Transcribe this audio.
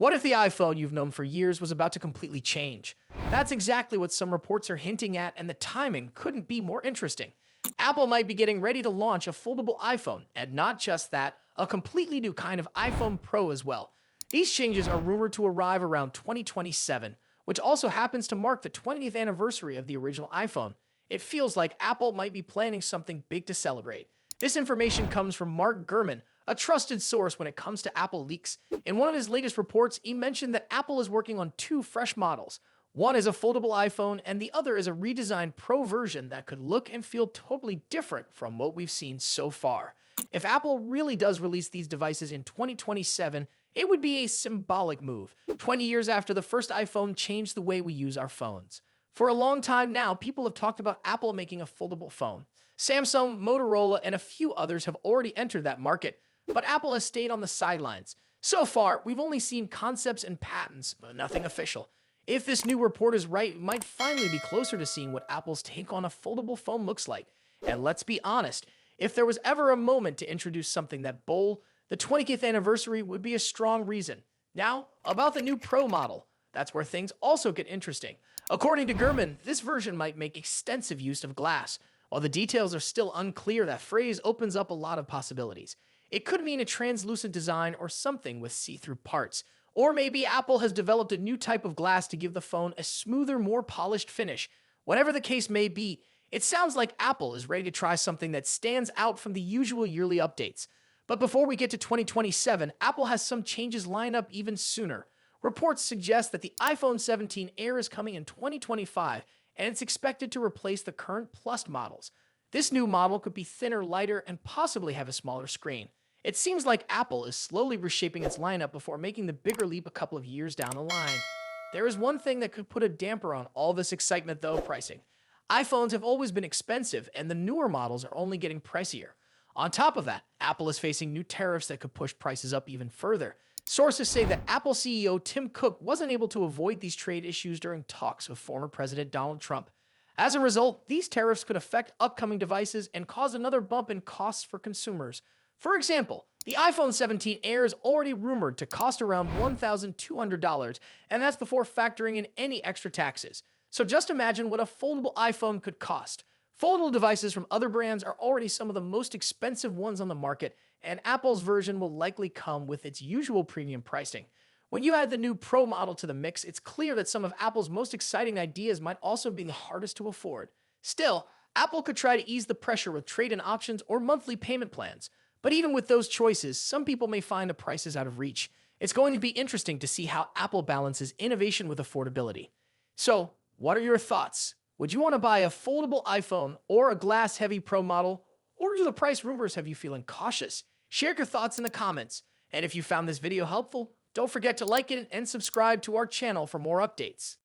What if the iPhone you've known for years was about to completely change? That's exactly what some reports are hinting at, and the timing couldn't be more interesting. Apple might be getting ready to launch a foldable iPhone, and not just that, a completely new kind of iPhone Pro as well. These changes are rumored to arrive around 2027, which also happens to mark the 20th anniversary of the original iPhone. It feels like Apple might be planning something big to celebrate. This information comes from Mark Gurman, a trusted source when it comes to Apple leaks. In one of his latest reports, he mentioned that Apple is working on two fresh models. One is a foldable iPhone, and the other is a redesigned Pro version that could look and feel totally different from what we've seen so far. If Apple really does release these devices in 2027, it would be a symbolic move, 20 years after the first iPhone changed the way we use our phones. For a long time now, people have talked about Apple making a foldable phone. Samsung, Motorola, and a few others have already entered that market, but Apple has stayed on the sidelines. So far, we've only seen concepts and patents, but nothing official. If this new report is right, we might finally be closer to seeing what Apple's take on a foldable phone looks like. And let's be honest, if there was ever a moment to introduce something that bold, the 20th anniversary would be a strong reason. Now, about the new Pro model. That's where things also get interesting. According to Gurman, this version might make extensive use of glass. While the details are still unclear, that phrase opens up a lot of possibilities. It could mean a translucent design or something with see-through parts. Or maybe Apple has developed a new type of glass to give the phone a smoother, more polished finish. Whatever the case may be, it sounds like Apple is ready to try something that stands out from the usual yearly updates. But before we get to 2027, Apple has some changes lined up even sooner. Reports suggest that the iPhone 17 Air is coming in 2025, and it's expected to replace the current Plus models. This new model could be thinner, lighter, and possibly have a smaller screen. It seems like Apple is slowly reshaping its lineup before making the bigger leap a couple of years down the line. There is one thing that could put a damper on all this excitement though: pricing. iPhones have always been expensive, and the newer models are only getting pricier. On top of that, Apple is facing new tariffs that could push prices up even further. Sources say that Apple CEO Tim Cook wasn't able to avoid these trade issues during talks with former President Donald Trump. As a result, these tariffs could affect upcoming devices and cause another bump in costs for consumers. For example, the iPhone 17 Air is already rumored to cost around $1,200, and that's before factoring in any extra taxes. So just imagine what a foldable iPhone could cost. Foldable devices from other brands are already some of the most expensive ones on the market, and Apple's version will likely come with its usual premium pricing. When you add the new Pro model to the mix, it's clear that some of Apple's most exciting ideas might also be the hardest to afford. Still, Apple could try to ease the pressure with trade-in options or monthly payment plans. But even with those choices, some people may find the prices out of reach. It's going to be interesting to see how Apple balances innovation with affordability. So, what are your thoughts? Would you want to buy a foldable iPhone or a glass-heavy Pro model? Or do the price rumors have you feeling cautious? Share your thoughts in the comments. And if you found this video helpful, don't forget to like it and subscribe to our channel for more updates.